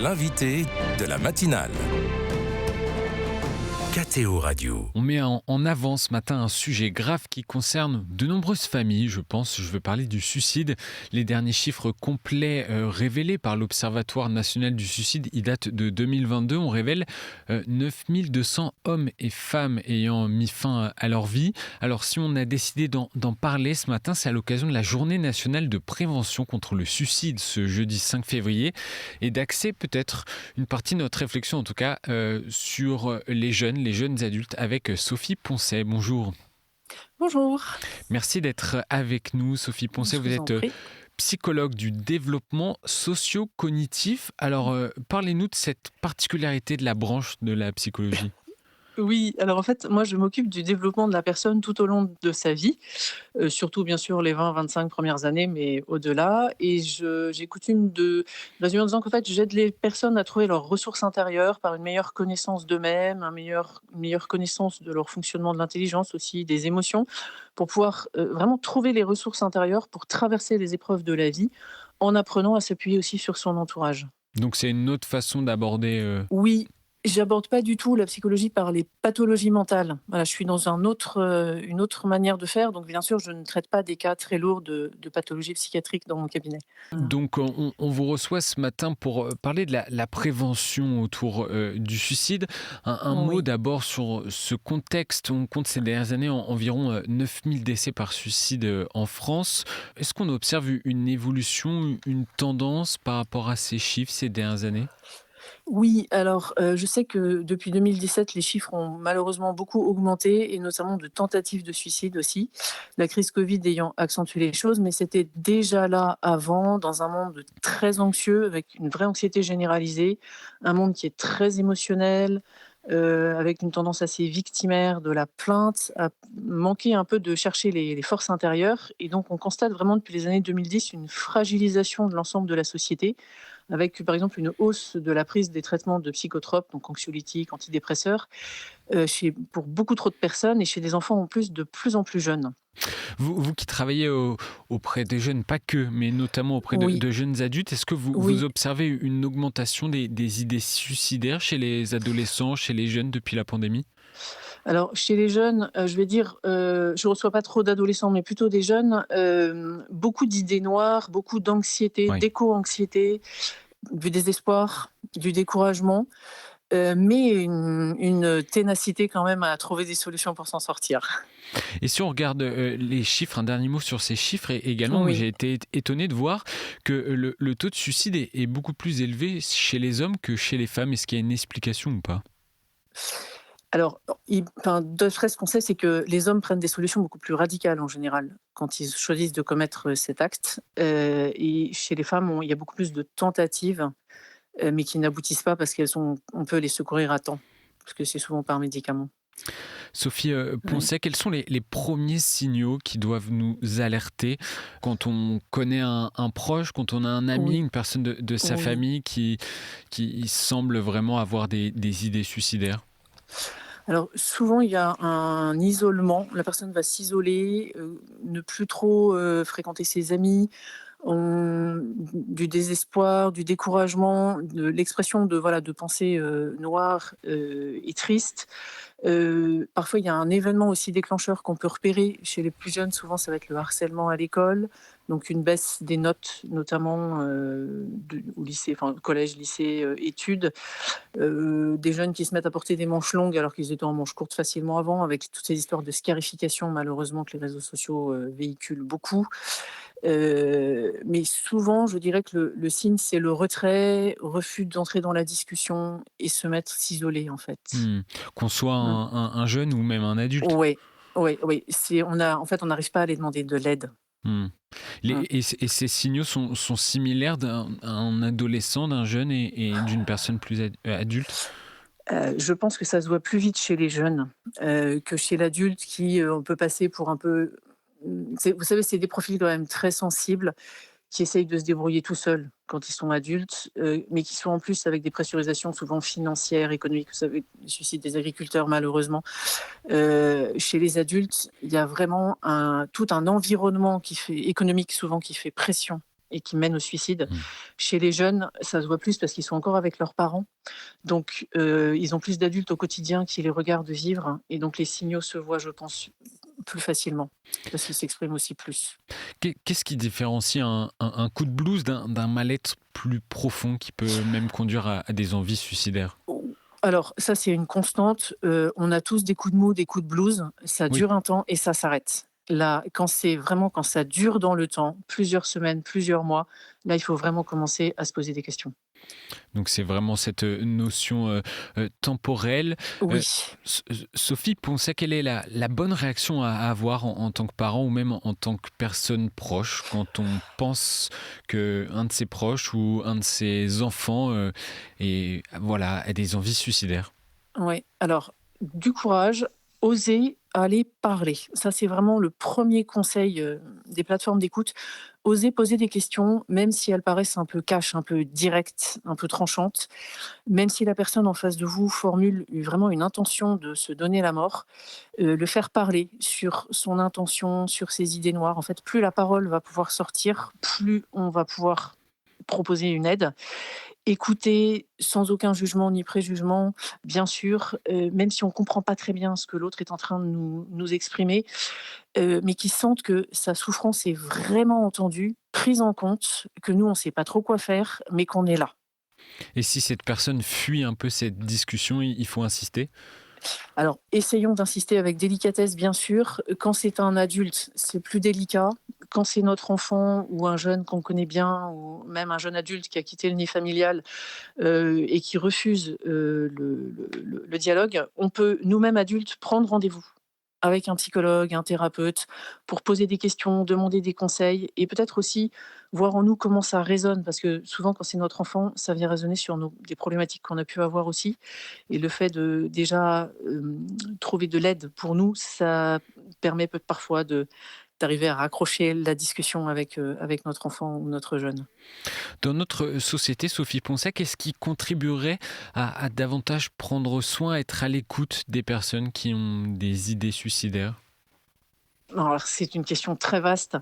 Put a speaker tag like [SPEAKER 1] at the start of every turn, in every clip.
[SPEAKER 1] l'invité de la matinale. KTO Radio.
[SPEAKER 2] On met en avant ce matin un sujet grave qui concerne de nombreuses familles, je veux parler du suicide. Les derniers chiffres complets révélés par l'Observatoire national du suicide, ils datent de 2022. On révèle 9200 hommes et femmes ayant mis fin à leur vie. Alors si on a décidé d'en parler ce matin, c'est à l'occasion de la journée nationale de prévention contre le suicide ce jeudi 5 février et d'axer peut-être une partie de notre réflexion en tout cas sur les jeunes adultes avec Sophie Poncet. Bonjour.
[SPEAKER 3] Bonjour.
[SPEAKER 2] Merci d'être avec nous, Sophie Poncet. Vous êtes psychologue du développement socio-cognitif. Alors, parlez-nous de cette particularité de la branche de la psychologie.
[SPEAKER 3] Oui, alors en fait, moi je m'occupe du développement de la personne tout au long de sa vie, surtout bien sûr les 20-25 premières années, mais au-delà. Et j'ai coutume de résumer en disant qu'en fait, j'aide les personnes à trouver leurs ressources intérieures par une meilleure connaissance d'eux-mêmes, une meilleure connaissance de leur fonctionnement de l'intelligence aussi, des émotions, pour pouvoir vraiment trouver les ressources intérieures pour traverser les épreuves de la vie en apprenant à s'appuyer aussi sur son entourage.
[SPEAKER 2] Donc c'est une autre façon d'aborder...
[SPEAKER 3] Oui. J'aborde pas du tout la psychologie par les pathologies mentales. Voilà, je suis dans une autre manière de faire. Donc, bien sûr, je ne traite pas des cas très lourds de pathologies psychiatriques dans mon cabinet.
[SPEAKER 2] Donc, on vous reçoit ce matin pour parler de la prévention autour du suicide. Un mot d'abord sur ce contexte. On compte ces dernières années environ 9000 décès par suicide en France. Est-ce qu'on observe une évolution, une tendance par rapport à ces chiffres ces dernières années ?
[SPEAKER 3] Oui, alors je sais que depuis 2017, les chiffres ont malheureusement beaucoup augmenté et notamment de tentatives de suicide aussi. La crise Covid ayant accentué les choses, mais c'était déjà là avant, dans un monde très anxieux, avec une vraie anxiété généralisée, un monde qui est très émotionnel, avec une tendance assez victimaire de la plainte, à manquer un peu de chercher les forces intérieures. Et donc on constate vraiment depuis les années 2010 une fragilisation de l'ensemble de la société, avec par exemple une hausse de la prise des traitements de psychotropes, donc anxiolytiques, antidépresseurs, pour beaucoup trop de personnes et chez des enfants en plus de plus en plus jeunes.
[SPEAKER 2] Vous qui travaillez auprès des jeunes, pas que, mais notamment auprès de jeunes adultes, est-ce que vous observez une augmentation des idées suicidaires chez les adolescents, chez les jeunes depuis la pandémie ?
[SPEAKER 3] Alors, chez les jeunes, je vais dire, je ne reçois pas trop d'adolescents, mais plutôt des jeunes, beaucoup d'idées noires, beaucoup d'anxiété, d'éco-anxiété, du désespoir, du découragement, mais une ténacité quand même à trouver des solutions pour s'en sortir.
[SPEAKER 2] Et si on regarde les chiffres, un dernier mot sur ces chiffres également, j'ai été étonné de voir que le taux de suicide est beaucoup plus élevé chez les hommes que chez les femmes. Est-ce qu'il y a une explication ou pas ?
[SPEAKER 3] Alors, d'après ce qu'on sait, c'est que les hommes prennent des solutions beaucoup plus radicales en général quand ils choisissent de commettre cet acte. Et chez les femmes, il y a beaucoup plus de tentatives, mais qui n'aboutissent pas parce on peut les secourir à temps, parce que c'est souvent par médicament.
[SPEAKER 2] Sophie Poncet, quels sont les premiers signaux qui doivent nous alerter quand on connaît un proche, quand on a un ami, une personne de sa famille qui semble vraiment avoir des idées suicidaires ?
[SPEAKER 3] Alors souvent il y a un isolement, la personne va s'isoler, ne plus trop fréquenter ses amis, du désespoir, du découragement, de l'expression de pensées noires et tristes. Parfois, il y a un événement aussi déclencheur qu'on peut repérer chez les plus jeunes. Souvent, ça va être le harcèlement à l'école, donc une baisse des notes, notamment au lycée, collège, lycée, études. Des jeunes qui se mettent à porter des manches longues alors qu'ils étaient en manches courtes facilement avant, avec toutes ces histoires de scarification, malheureusement, que les réseaux sociaux véhiculent beaucoup. Mais souvent, je dirais que le signe, c'est le retrait, refus d'entrer dans la discussion et s'isoler, en fait.
[SPEAKER 2] Qu'on soit un jeune ou même un adulte.
[SPEAKER 3] Oui. On n'arrive pas à les demander de l'aide.
[SPEAKER 2] Et ces signaux sont similaires d'un adolescent, d'un jeune et d'une personne plus adulte ?
[SPEAKER 3] Je pense que ça se voit plus vite chez les jeunes que chez l'adulte qui on peut passer pour un peu... Vous savez, c'est des profils quand même très sensibles qui essayent de se débrouiller tout seuls quand ils sont adultes, mais qui sont en plus avec des pressurisations souvent financières, économiques. Vous savez, le suicide des agriculteurs, malheureusement. Chez les adultes, il y a vraiment tout un environnement économique souvent qui fait pression et qui mènent au suicide.
[SPEAKER 2] Mmh.
[SPEAKER 3] Chez les jeunes, ça se voit plus parce qu'ils sont encore avec leurs parents. Donc, ils ont plus d'adultes au quotidien qui les regardent vivre et donc les signaux se voient, je pense, plus facilement parce qu'ils s'expriment aussi plus.
[SPEAKER 2] Qu'est-ce qui différencie un coup de blues d'un mal-être plus profond qui peut même conduire à des envies suicidaires?
[SPEAKER 3] Alors ça, c'est une constante, on a tous des coups de mou, des coups de blues, ça
[SPEAKER 2] Oui.
[SPEAKER 3] dure un temps et ça s'arrête. Là, quand ça dure dans le temps, plusieurs semaines, plusieurs mois, là, il faut vraiment commencer à se poser des questions.
[SPEAKER 2] Donc c'est vraiment cette notion temporelle. Euh,
[SPEAKER 3] Oui.
[SPEAKER 2] Sophie Poncet, quelle est la bonne réaction à avoir en tant que parent ou même en tant que personne proche quand on pense qu'un de ses proches ou un de ses enfants voilà, a des envies suicidaires?
[SPEAKER 3] Ouais, alors du courage, oser aller parler. Ça, c'est vraiment le premier conseil, des plateformes d'écoute. Oser poser des questions, même si elles paraissent un peu cash, un peu directes, un peu tranchantes. Même si la personne en face de vous formule vraiment une intention de se donner la mort, le faire parler sur son intention, sur ses idées noires. En fait, plus la parole va pouvoir sortir, plus on va pouvoir proposer une aide. Écouter sans aucun jugement ni préjugement, bien sûr, même si on ne comprend pas très bien ce que l'autre est en train de nous exprimer, mais qui sentent que sa souffrance est vraiment entendue, prise en compte, que nous, on ne sait pas trop quoi faire, mais qu'on est là.
[SPEAKER 2] Et si cette personne fuit un peu cette discussion, il faut insister?
[SPEAKER 3] Alors, essayons d'insister avec délicatesse, bien sûr. Quand c'est un adulte, c'est plus délicat. Quand c'est notre enfant ou un jeune qu'on connaît bien, ou même un jeune adulte qui a quitté le nid familial, et qui refuse le dialogue, on peut nous-mêmes adultes prendre rendez-vous avec un psychologue, un thérapeute, pour poser des questions, demander des conseils et peut-être aussi voir en nous comment ça résonne, parce que souvent quand c'est notre enfant, ça vient résonner sur des problématiques qu'on a pu avoir aussi. Et le fait de déjà trouver de l'aide pour nous, ça permet parfois d'arriver à raccrocher la discussion avec notre enfant ou notre jeune.
[SPEAKER 2] Dans notre société, Sophie Poncet, qu'est-ce qui contribuerait à davantage prendre soin, être à l'écoute des personnes qui ont des idées suicidaires?
[SPEAKER 3] Non, alors c'est une question très vaste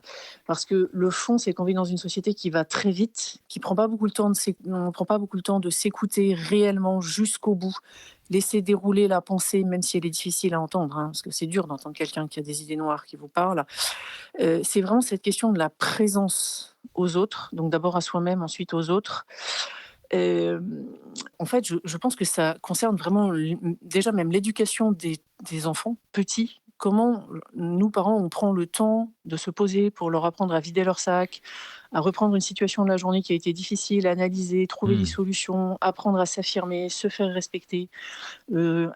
[SPEAKER 3] parce que le fond, c'est qu'on vit dans une société qui va très vite, qui prend pas beaucoup le temps on prend pas beaucoup le temps de s'écouter réellement jusqu'au bout, laisser dérouler la pensée, même si elle est difficile à entendre, hein, parce que c'est dur d'entendre quelqu'un qui a des idées noires qui vous parle. C'est vraiment cette question de la présence aux autres, donc d'abord à soi-même, ensuite aux autres. Hem, En fait, je pense que ça concerne vraiment déjà même l'éducation des enfants petits. Comment nous, parents, on prend le temps de se poser pour leur apprendre à vider leur sac, à reprendre une situation de la journée qui a été difficile, analyser, trouver des
[SPEAKER 2] Hmm.
[SPEAKER 3] solutions, apprendre à s'affirmer, se faire respecter,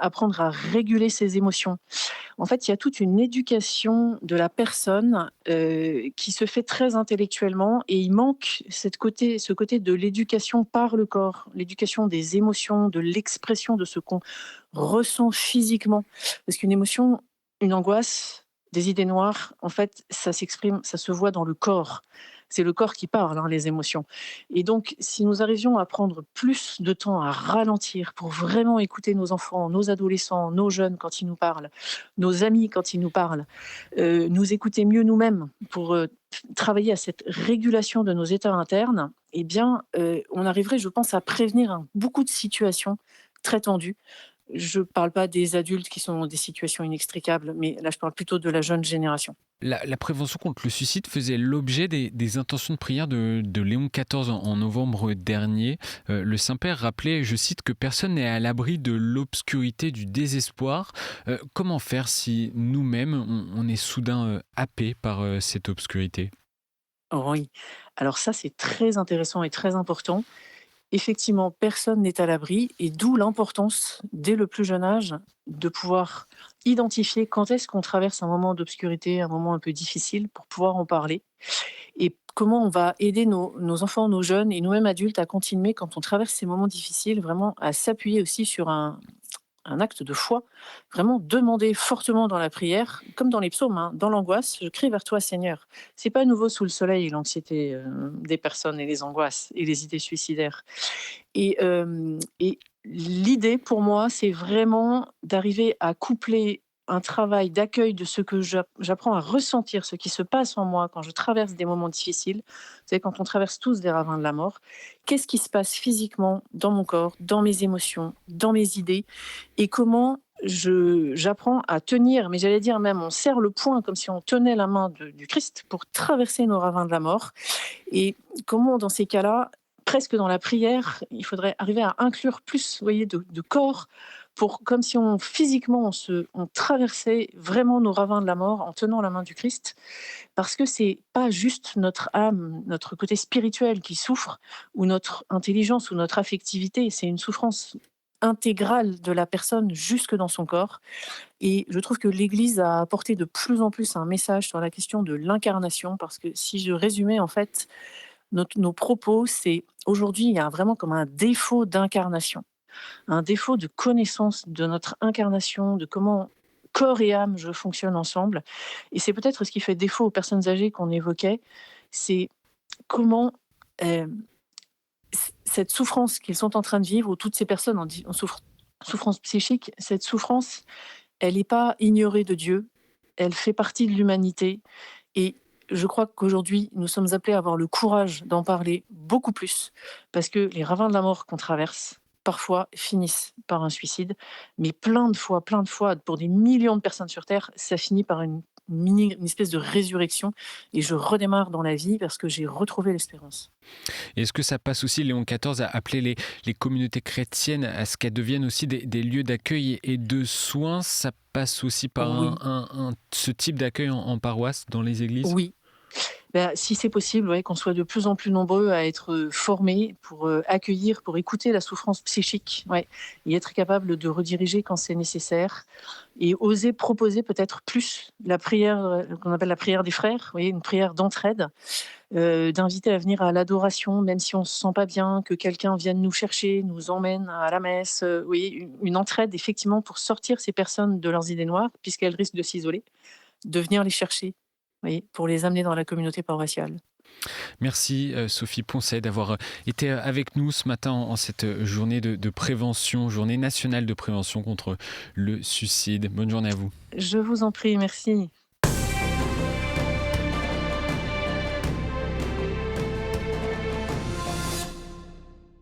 [SPEAKER 3] apprendre à réguler ses émotions. En fait, il y a toute une éducation de la personne, qui se fait très intellectuellement et il manque ce côté de l'éducation par le corps, l'éducation des émotions, de l'expression de ce qu'on ressent physiquement. Parce qu'une émotion, une angoisse, des idées noires, en fait, ça s'exprime, ça se voit dans le corps. C'est le corps qui parle, hein, les émotions. Et donc, si nous arrivions à prendre plus de temps à ralentir pour vraiment écouter nos enfants, nos adolescents, nos jeunes quand ils nous parlent, nos amis quand ils nous parlent, nous écouter mieux nous-mêmes pour travailler à cette régulation de nos états internes, eh bien, on arriverait, je pense, à prévenir beaucoup de situations très tendues. Je ne parle pas des adultes qui sont dans des situations inextricables, mais là, je parle plutôt de la jeune génération.
[SPEAKER 2] La prévention contre le suicide faisait l'objet des intentions de prière de Léon XIV en novembre dernier. Le Saint-Père rappelait, je cite, que personne n'est à l'abri de l'obscurité, du désespoir. Comment faire si nous-mêmes, on est soudain happés par cette obscurité?
[SPEAKER 3] Oui, alors ça, c'est très intéressant et très important. Effectivement, personne n'est à l'abri et d'où l'importance, dès le plus jeune âge, de pouvoir identifier quand est-ce qu'on traverse un moment d'obscurité, un moment un peu difficile pour pouvoir en parler et comment on va aider nos enfants, nos jeunes et nous-mêmes adultes à continuer quand on traverse ces moments difficiles, vraiment à s'appuyer aussi sur un acte de foi, vraiment demander fortement dans la prière, comme dans les psaumes, hein, dans l'angoisse, je crie vers toi Seigneur. C'est pas nouveau sous le soleil l'anxiété des personnes et les angoisses et les idées suicidaires. Et l'idée pour moi, c'est vraiment d'arriver à coupler un travail d'accueil de ce que j'apprends à ressentir, ce qui se passe en moi quand je traverse des moments difficiles. Vous savez, quand on traverse tous des ravins de la mort, qu'est-ce qui se passe physiquement dans mon corps, dans mes émotions, dans mes idées, et comment j'apprends à tenir, mais j'allais dire même, on serre le poing comme si on tenait la main du Christ pour traverser nos ravins de la mort. Et comment, dans ces cas-là, presque dans la prière, il faudrait arriver à inclure plus, vous voyez, de corps, pour, comme si physiquement, on traversait vraiment nos ravins de la mort en tenant la main du Christ, parce que c'est pas juste notre âme, notre côté spirituel qui souffre, ou notre intelligence, ou notre affectivité, c'est une souffrance intégrale de la personne jusque dans son corps. Et je trouve que l'Église a apporté de plus en plus un message sur la question de l'incarnation, parce que si je résumais, en fait, nos propos, c'est aujourd'hui, il y a vraiment comme un défaut d'incarnation, un défaut de connaissance de notre incarnation, de comment corps et âme je fonctionne ensemble. Et c'est peut-être ce qui fait défaut aux personnes âgées qu'on évoquait, c'est comment euh, cette souffrance qu'ils sont en train de vivre, ou toutes ces personnes en souffrance psychique, cette souffrance, elle n'est pas ignorée de Dieu, elle fait partie de l'humanité. Et je crois qu'aujourd'hui, nous sommes appelés à avoir le courage d'en parler beaucoup plus, parce que les ravins de la mort qu'on traverse, parfois, finissent par un suicide, mais plein de fois, pour des millions de personnes sur Terre, ça finit par une espèce de résurrection, et je redémarre dans la vie parce que j'ai retrouvé l'espérance.
[SPEAKER 2] Et est-ce que ça passe aussi, Léon XIV a appelé les communautés chrétiennes à ce qu'elles deviennent aussi des lieux d'accueil et de soins? Ça passe aussi par
[SPEAKER 3] Oui,
[SPEAKER 2] ce type d'accueil en paroisse, dans les églises?
[SPEAKER 3] oui. Si c'est possible, ouais, qu'on soit de plus en plus nombreux à être formés pour accueillir, pour écouter la souffrance psychique, ouais, et être capable de rediriger quand c'est nécessaire, et oser proposer peut-être plus la prière qu'on appelle la prière des frères, vous voyez, une prière d'entraide, d'inviter à venir à l'adoration, même si on se sent pas bien, que quelqu'un vienne nous chercher, nous emmène à la messe, vous voyez, une entraide effectivement pour sortir ces personnes de leurs idées noires, puisqu'elles risquent de s'isoler, de venir les chercher. Oui, pour les amener dans la communauté paroissiale.
[SPEAKER 2] Merci Sophie Poncet d'avoir été avec nous ce matin en cette journée de prévention, journée nationale de prévention contre le suicide. Bonne journée à vous.
[SPEAKER 3] Je vous en prie, merci.